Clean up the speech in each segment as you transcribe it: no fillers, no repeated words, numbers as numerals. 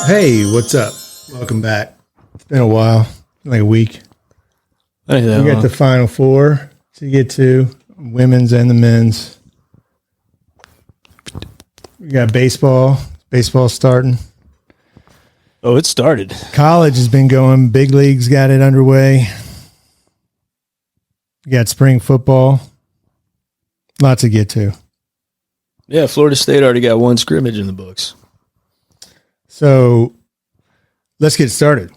Hey, what's up? Welcome back. It's been a while, like a week. We got the Final Four to get to, women's and the men's. We got baseball. Baseball starting. Oh, it started. College has been going. Big leagues got it underway. We got spring football. Lots to get to. Yeah, Florida State already got one scrimmage in the books. So let's get started.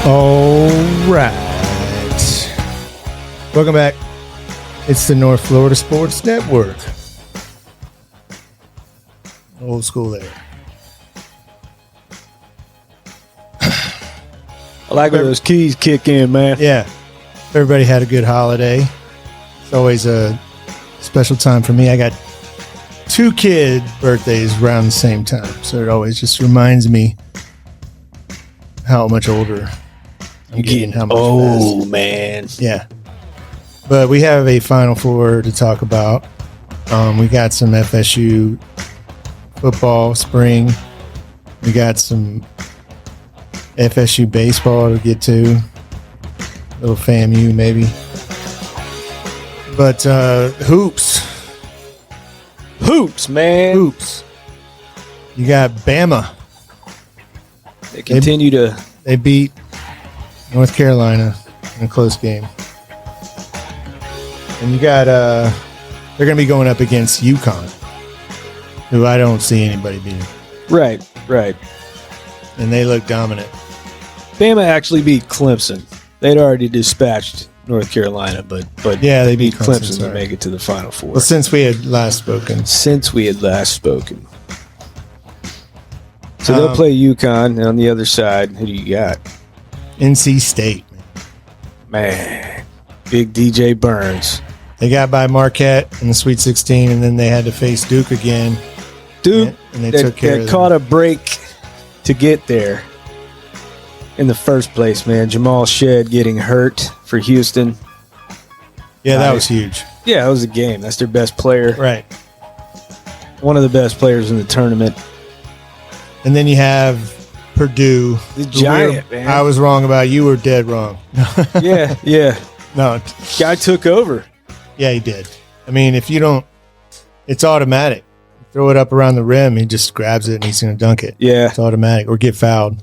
All right. Welcome back. It's the North Florida Sports Network. Old school there. I like when those keys kick in, man. Yeah. Everybody had a good holiday. It's always a special time for me. I got 2 kid birthdays around the same time, so it always just reminds me how much older I'm getting. How much faster. Man. Yeah. But we have a Final Four to talk about. We got some FSU football spring. We got some FSU baseball to get to. A little FAMU maybe. But hoops. Hoops, man. Hoops. You got Bama. They continue to... They beat North Carolina in a close game. And you got, they're going to be going up against UConn, who I don't see anybody beating. Right. And they look dominant. Bama actually beat Clemson. They'd already dispatched North Carolina, but yeah, they beat Clemson to make it to the Final Four. Well, since we had last spoken. So they'll play UConn, and on the other side, who do you got? NC State. Man, big DJ Burns. They got by Marquette in the Sweet 16, and then they had to face Duke again. Duke, and they took care of them. Caught a break to get there in the first place, man. Jamal Shead getting hurt for Houston. Yeah, that was huge. Yeah, that was a game. That's their best player. Right. One of the best players in the tournament. And then you have Purdue. The giant, man. I was wrong about you. Were dead wrong. Yeah. No. Guy took over. Yeah, he did. I mean, if you don't, it's automatic. Throw it up around the rim, he just grabs it and he's going to dunk it. Yeah. It's automatic or get fouled.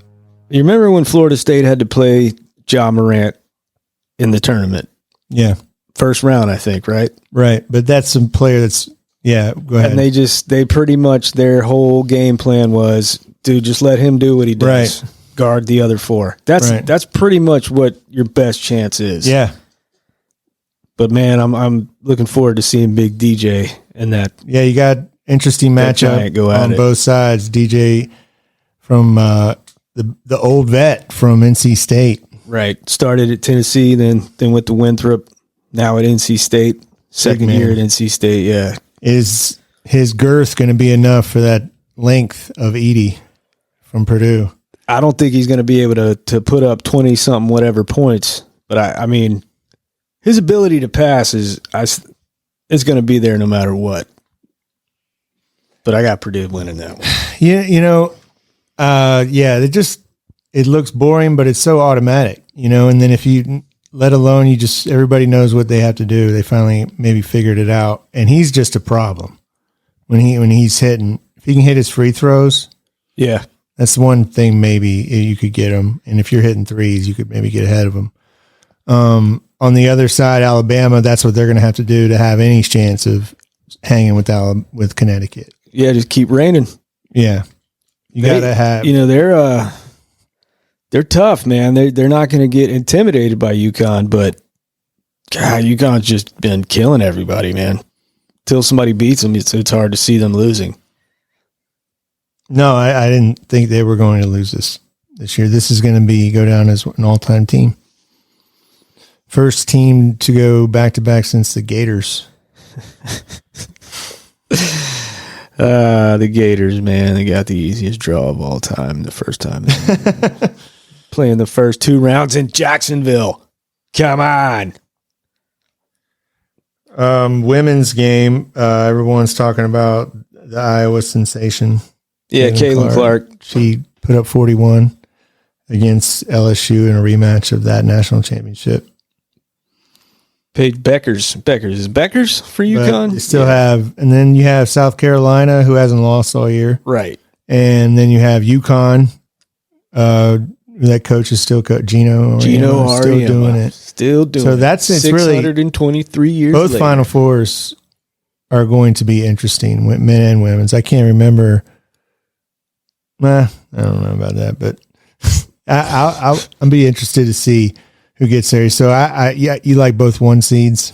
You remember when Florida State had to play Ja Morant in the tournament? Yeah. First round, I think, right? Right. But that's some player that's, yeah, go ahead. And they pretty much, their whole game plan was, dude, just let him do what he does. Right. Guard the other 4. That's pretty much what your best chance is. Yeah. But man, I'm looking forward to seeing Big DJ in that. Yeah, you got interesting matchup on both sides. DJ from the old vet from NC State. Right. Started at Tennessee, then went to Winthrop, now at NC State. Second year at NC State, yeah. Is his girth going to be enough for that length of Edey from Purdue? I don't think he's going to be able to put up 20-something whatever points. But, I mean, his ability to pass is going to be there no matter what. But I got Purdue winning that one. Yeah, it looks boring, but it's so automatic, and then if you let alone, everybody knows what they have to do. They finally maybe figured it out. And he's just a problem when he's hitting. If he can hit his free throws, yeah, that's one thing maybe you could get him. And if you're hitting threes, you could maybe get ahead of him. On the other side, Alabama, that's what they're going to have to do to have any chance of hanging with Connecticut. Yeah, just keep raining. Yeah. You got to have. They're tough, man. They're not going to get intimidated by UConn, but God, UConn's just been killing everybody, man. Until somebody beats them, it's hard to see them losing. No, I didn't think they were going to lose this year. This is going to go down as an all-time team. First team to go back-to-back since the Gators. The Gators, man, they got the easiest draw of all time the first time. Playing the first 2 rounds in Jacksonville. Come on. Women's game, everyone's talking about the Iowa sensation. Yeah, Caitlin Clark. She put up 41 against LSU in a rematch of that national championship. Paige Beckers for UConn. You still have, and then you have South Carolina, who hasn't lost all year. Right. And then you have UConn. That coach is still Gino Ariema, still doing it. Still doing it. So it's really 623 years both later. Final Fours are going to be interesting, men and women's. I can't remember. I don't know about that, but I'll be interested to see who gets there. So you like both 1 seeds?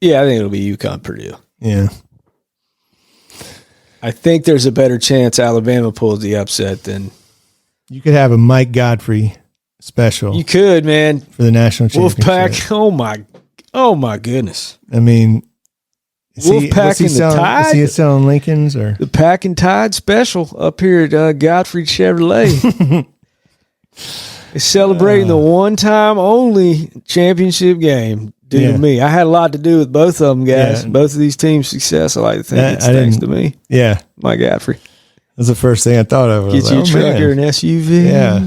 Yeah, I think it'll be UConn-Purdue. Yeah. I think there's a better chance Alabama pulls the upset than you could have a Mike Godfrey special. You could, man. For the national championship. Wolfpack. Oh my goodness. I mean, Wolfpack in the Tide. Is he selling Lincolns or the Pack and Tide special up here at Godfrey Chevrolet? It's celebrating the one-time only championship game. Due to me, I had a lot to do with both of them, guys. Yeah. Both of these teams' success. I like to think it's thanks to me. Yeah, Mike Godfrey. That's the first thing I thought of. Get you a truck or an SUV. Yeah.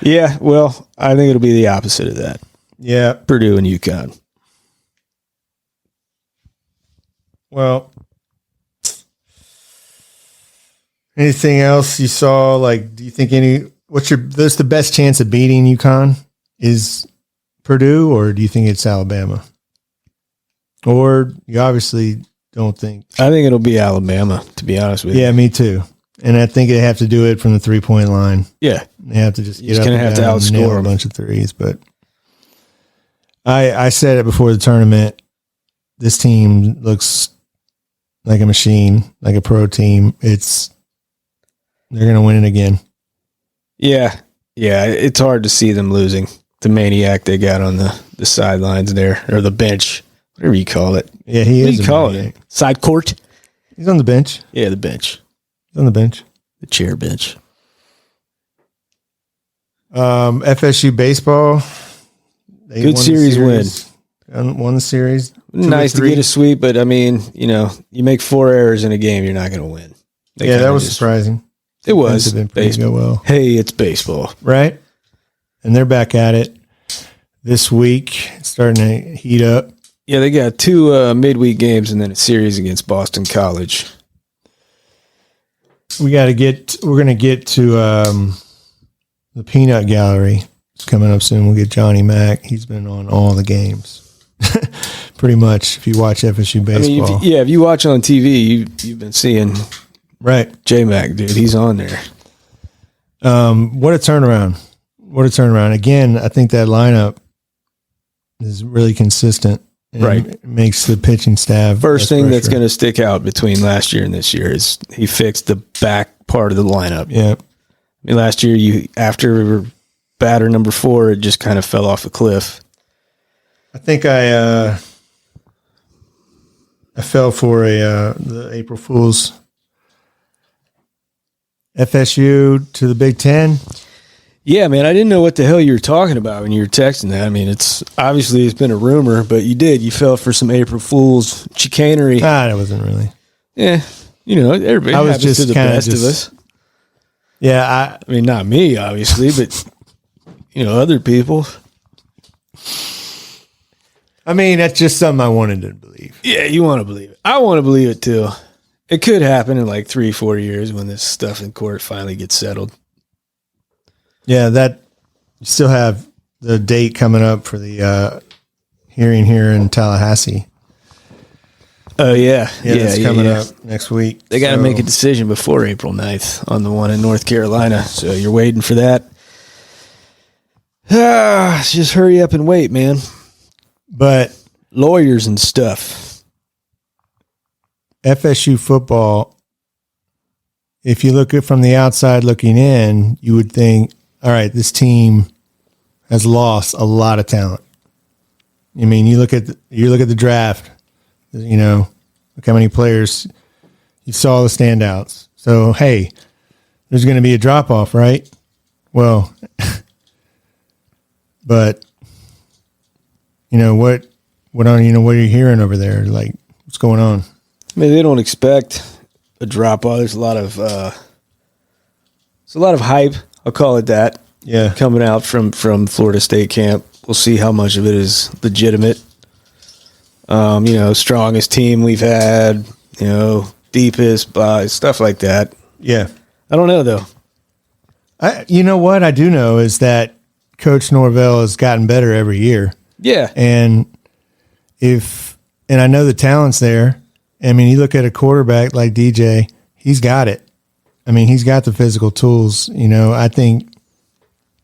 Yeah, well, I think it'll be the opposite of that. Yeah. Purdue and UConn. Well, anything else you saw? Like, do you think there's the best chance of beating UConn is Purdue, or do you think it's Alabama? Or you obviously don't think. I think it'll be Alabama, to be honest with you. Yeah, me too. And I think they have to do it from the 3-point line. Yeah. They have to just get up and have to outscore a bunch of threes. But I said it before the tournament. This team looks like a machine, like a pro team. They're going to win it again. Yeah. Yeah, it's hard to see them losing. The maniac they got on the sidelines there, or the bench, whatever you call it. Yeah, he is. What do you call it? Side court? He's on the bench. Yeah, the bench. He's on the bench. The chair bench. FSU baseball. Good series win. Won the series. Nice to get a sweep, but I mean, you make 4 errors in a game, you're not going to win. That was surprising. It was. Baseball. Well. Hey, it's baseball. Right? And they're back at it this week. It's starting to heat up. Yeah, they got 2 midweek games and then a series against Boston College. We're going to get to the Peanut Gallery. It's coming up soon. We'll get Johnny Mack. He's been on all the games. Pretty much, if you watch FSU baseball. I mean, if you watch on TV, you've been seeing J-Mac, dude. He's on there. What a turnaround. What a turnaround. Again, I think that lineup is really consistent. And it makes the pitching staff. First thing that's going to stick out between last year and this year is he fixed the back part of the lineup. Yeah. I mean, last year, after batter number 4, it just kind of fell off a cliff. I think I fell for the April Fool's. FSU to the Big Ten. Yeah, man, I didn't know what the hell you were talking about when you were texting that. I mean, it's been a rumor, but you fell for some April Fool's chicanery. That wasn't really. Yeah, everybody happens to the best of us. Yeah, I mean, not me, obviously, but other people. I mean, that's just something I wanted to believe. Yeah, you want to believe it. I want to believe it too. It could happen in like 3-4 years when this stuff in court finally gets settled. Yeah, that you still have the date coming up for the hearing here in Tallahassee. Oh, yeah. That's coming up next week. They got to make a decision before April 9th on the one in North Carolina. So you're waiting for that. Just hurry up and wait, man. But lawyers and stuff. FSU football, if you look at from the outside looking in, you would think, all right, this team has lost a lot of talent. I mean, you look at the draft, you know, look how many players you saw the standouts. So, hey, there's going to be a drop off, right? Well, but you know what are you hearing over there? Like, what's going on? I mean, they don't expect a drop off. There's a lot of hype. I'll call it that. Yeah, coming out from Florida State camp. We'll see how much of it is legitimate. You know, strongest team we've had. You know, deepest, stuff like that. Yeah, I don't know though. You know what I do know is that Coach Norvell has gotten better every year. Yeah, and I know the talent's there. I mean, you look at a quarterback like DJ, he's got it. I mean, he's got the physical tools. You know, I think.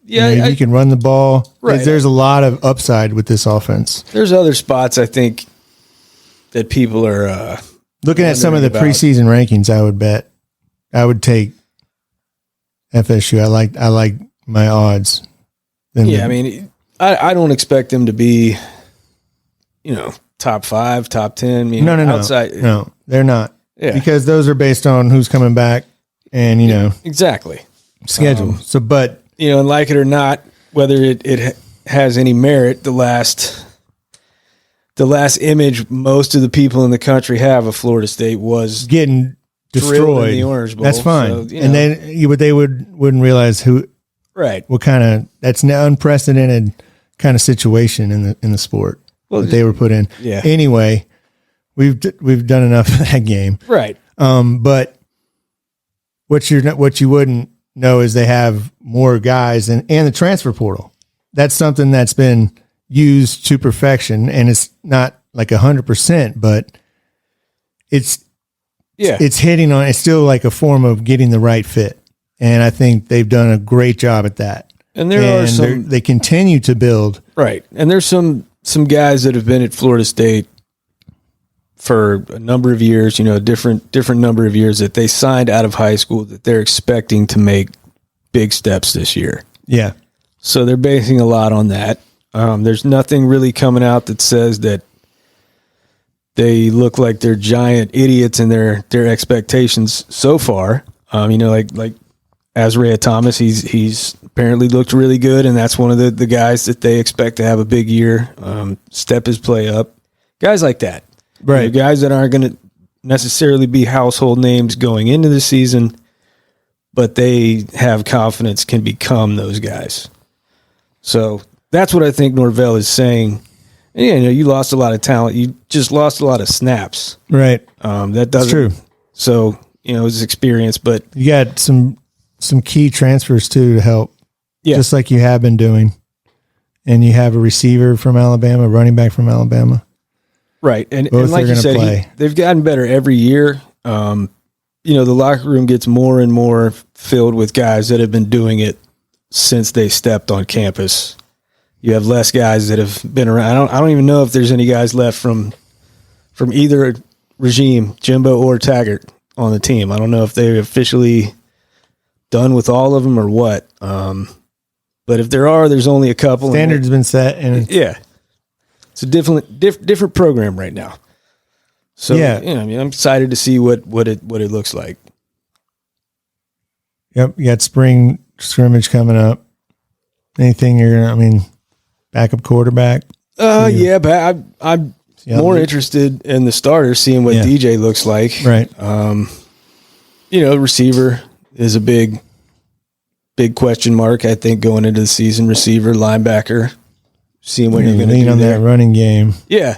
Yeah, you know, you can run the ball. Right. There's a lot of upside with this offense. There's other spots I think that people are looking at some of the preseason rankings. I would take FSU. I like my odds. I mean, I don't expect them to be, you know, top 5, top 10. I mean, outside. No, they're not. Yeah, because those are based on who's coming back and you know exactly schedule. But. You know, and like it or not, whether it has any merit, the last image most of the people in the country have of Florida State was getting destroyed in the Orange Bowl. That's fine. So, you know, and then they wouldn't realize what kind of that's an unprecedented kind of situation in the sport that they were put in. Yeah. Anyway, we've done enough of that game. Right. But what you wouldn't know is they have more guys and the transfer portal. That's something that's been used to perfection, and it's not like 100%, but it's hitting on. It's still like a form of getting the right fit, and I think they've done a great job at that. And they continue to build right. And there's some guys that have been at Florida State for a number of years, you know, different number of years that they signed out of high school that they're expecting to make big steps this year. Yeah. So they're basing a lot on that. There's nothing really coming out that says that they look like they're giant idiots in their expectations so far. You know, like Azariah Thomas, he's apparently looked really good, and that's one of the guys that they expect to have a big year, step his play up. Guys like that. Right. You know, guys that aren't going to necessarily be household names going into the season, but they have confidence can become those guys. So that's what I think Norvell is saying. And, you know, you lost a lot of talent. You just lost a lot of snaps. Right. That doesn't. True. So, you know, it's experience, but you got some key transfers too to help. Yeah. Just like you have been doing. And you have a receiver from Alabama, a running back from Alabama. Right. And like you said, they've gotten better every year. You know, the locker room gets more and more filled with guys that have been doing it since they stepped on campus. You have less guys that have been around. I don't even know if there's any guys left from either regime, Jimbo or Taggart, on the team. I don't know if they're officially done with all of them or what. But if there are, there's only a couple. Standard's been set, and it's a different program right now. So yeah, you know, I mean, I'm excited to see what it looks like. Yep, you got spring scrimmage coming up. Anything backup quarterback? Yeah, but I'm more interested in the starter, seeing what DJ looks like. Right. You know, receiver is a big question mark, I think, going into the season. Receiver, linebacker, seeing what you're going to do on there. That running game. Yeah.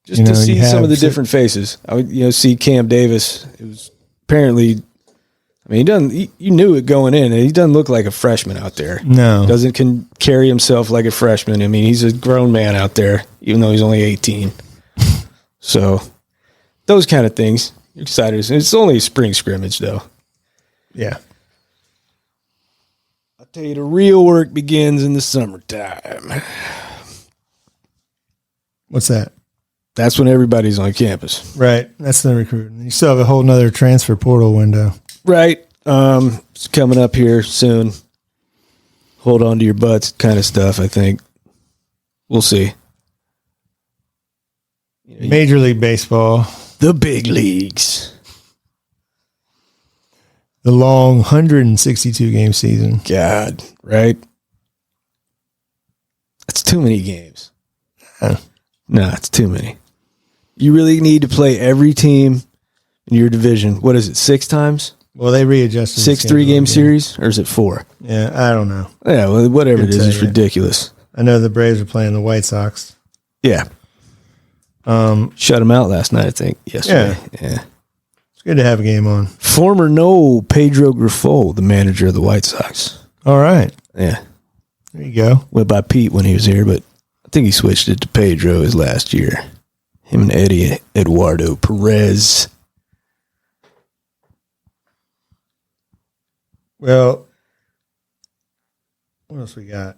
Just to see some of the different faces. I would, see Cam Davis. It was apparently, he doesn't. You knew it going in. He doesn't look like a freshman out there. No, he doesn't carry himself like a freshman. I mean, he's a grown man out there, even though he's only 18. So, those kind of things. You're excited. It's only a spring scrimmage, though. Yeah. I'll tell you, the real work begins in the summertime. What's that? That's when everybody's on campus. Right. That's the recruiting. You still have a whole nother transfer portal window. Right. It's coming up here soon. hold on to your butts kind of stuff, I think. We'll see. Major League Baseball. The big leagues. The long 162 game season. God, right? That's too many games. No, it's too many. You really need to play every team in your division. What is it, 6 times? Well, they readjusted. 6 3-game series, or is it 4? Yeah, I don't know. Yeah, well, whatever it is, it's ridiculous. I know the Braves are playing the White Sox. Yeah. Shut them out last night, I think, yesterday. Yeah. It's good to have a game on. Former Pedro Grifol, the manager of the White Sox. All right. Yeah. There you go. Went by Pete when he was here, but I think he switched it to Pedro his last year. Him and Edey Eduardo Perez. Well, what else we got?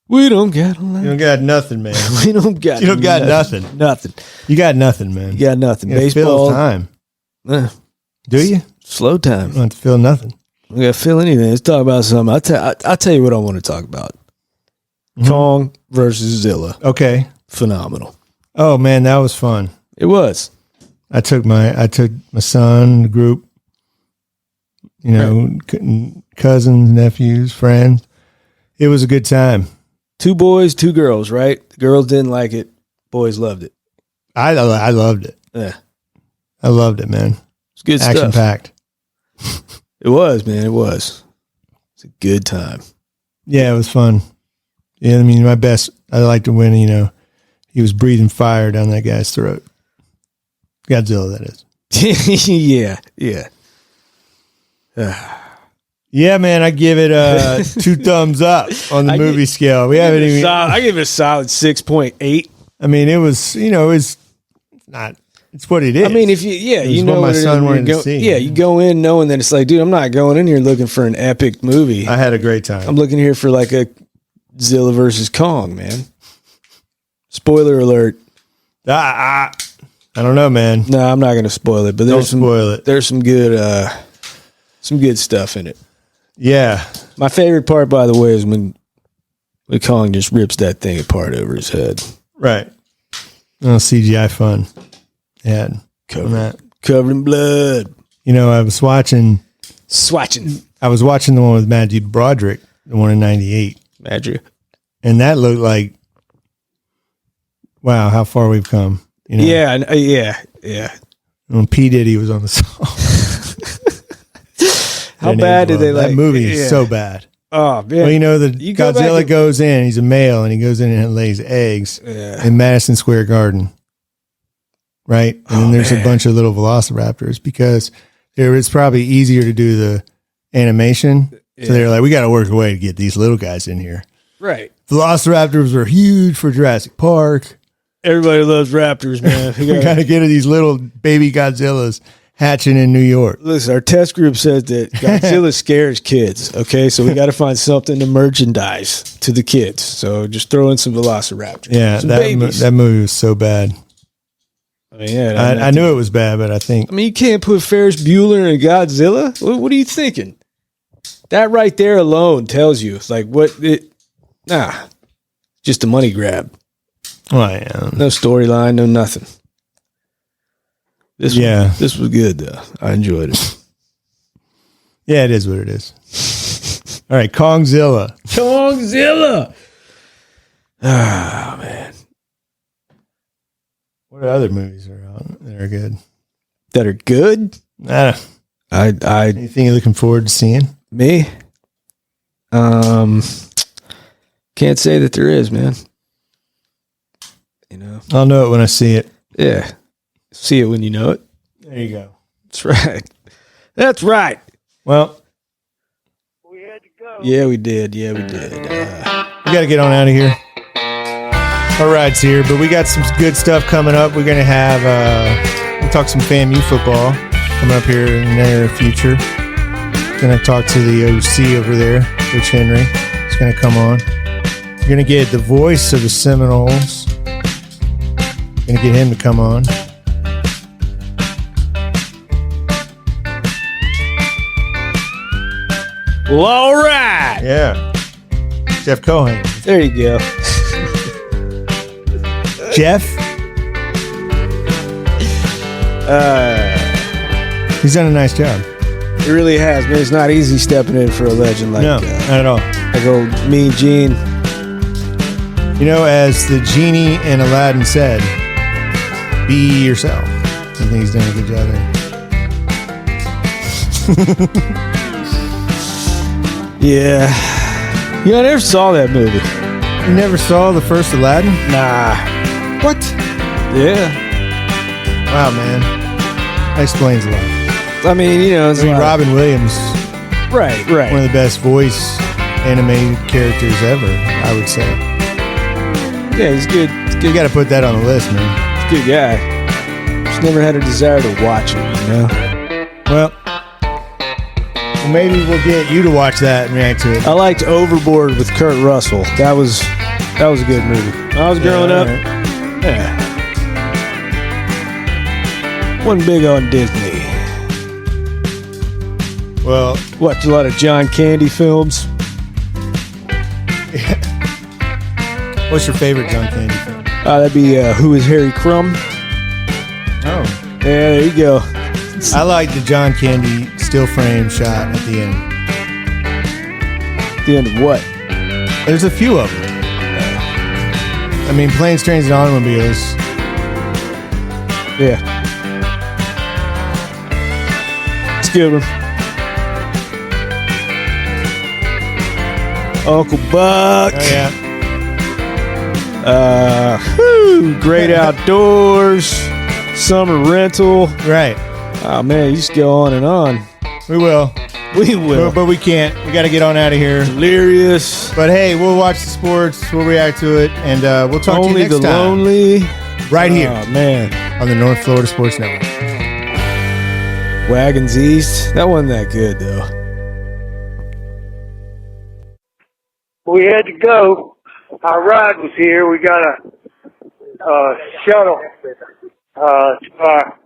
We don't got a lot. You don't got nothing, man. We don't got. You don't got nothing. Nothing. You got nothing, man. You got nothing. You Baseball fill time. Do you? Slow time. You don't have to feel nothing. We got to feel anything. Let's talk about something. I'll tell you what I want to talk about. Mm-hmm. Kong versus Zilla. Okay. Phenomenal. Oh man, that was fun. It was. I took my son, the group, cousins, nephews, friends. It was a good time. 2 boys, 2 girls, right? The girls didn't like it. Boys loved it. I loved it. Yeah. I loved it, man. It's good stuff. Action-packed. It was, man. It was. It's a good time. Yeah, it was fun. Yeah, I mean, my best, I like to win, he was breathing fire down that guy's throat. Godzilla, that is. Yeah. Yeah, man, I give it 2 thumbs up on the movie scale. We haven't even. I give it a solid 6.8. I mean, it was, it's not. It's what it is. I mean, if you know what my son wanted to see. Yeah, you go in knowing that it's like, dude, I'm not going in here looking for an epic movie. I had a great time. I'm looking here for like a Zilla versus Kong, man. Spoiler alert. I don't know, man. No, I'm not going to spoil it, but spoil it. There's some good stuff in it. Yeah. My favorite part, by the way, is when Kong just rips that thing apart over his head. Right. Oh, CGI fun. Yeah. Covered in blood. I was watching. Swatching. I was watching the one with Matthew Broderick, the one in 98. Magic. And that looked like, wow, how far we've come. Yeah. When P. Diddy was on the song. How bad did they like? That movie is so bad. Oh, man. Well, Godzilla goes in, he's a male, and he goes in and lays eggs in Madison Square Garden. Right? And then there's a bunch of little velociraptors because it's probably easier to do the animation. Yeah. So they're like, we got to work a way to get these little guys in here. Right. Velociraptors are huge for Jurassic Park. Everybody loves raptors, man. We got to get these little baby Godzillas hatching in New York. Listen, our test group says that Godzilla scares kids. Okay, so we got to find something to merchandise to the kids. So just throw in some velociraptors. Yeah, that movie was so bad. I mean, yeah, I knew it was bad, but I think. I mean, you can't put Ferris Bueller and Godzilla. What are you thinking? That right there alone tells you, it's like just a money grab. Oh, yeah. No storyline, no nothing. This was good though. I enjoyed it. Yeah, it is what it is. All right, Kongzilla. Ah, man. What other movies are out that are good? That are good? Anything you're looking forward to seeing? Me? Can't say that there is, man. I'll know it when I see it. Yeah. See it when you know it. There you go. That's right. Well, we had to go. Yeah, we did. We got to get on out of here. Our ride's here, but we got some good stuff coming up. We're going to have, we'll talk some FAMU football coming up here in the near future. Going to talk to the OC over there, Coach Henry. He's going to come on. We're going to get the voice of the Seminoles. Going to get him to come on. Well, all right. Yeah. Jeff Cohen. There you go. Jeff? He's done a nice job. It really has, man. It's not easy stepping in for a legend like No, not at all. like old Mean Gene. You know, as the genie in Aladdin said, be yourself. I think he's done a good job there. Yeah. You know, I never saw that movie. You never saw the first Aladdin? Nah. What? Yeah. Wow, man. That explains a lot. I mean, you know, it's I mean, a lot- Robin Williams, Right. one of the best voice animated characters ever, I would say. Yeah, he's good. He's You good. got to put that on the list, man. He's a good guy. Just never had a desire to watch it, you know? Well, maybe we'll get you to watch that and react to it. I liked Overboard with Kurt Russell. That was a good movie. When I was growing up. Right. Yeah. Wasn't big on Disney. Well, Watched a lot of John Candy films. what's your favorite John Candy film? That'd be Who is Harry Crumb? Oh. Yeah, there you go. I like the John Candy still frame shot at the end. The end of what? There's a few of them. I mean, Planes, Trains, and Automobiles. Yeah. It's a good one. Uncle Buck. Oh, yeah. Great Outdoors. Summer Rental. Right. Oh, man, you just go on and on. We will. We will. But we can't. We got to get on out of here. Delirious. But hey, we'll watch the sports. We'll react to it. And we'll talk to you Only next the time. Lonely. Right here Oh, man. on the North Florida Sports Network. Wagons East. That wasn't that good, though. We had to go. Our ride was here. We got a shuttle to our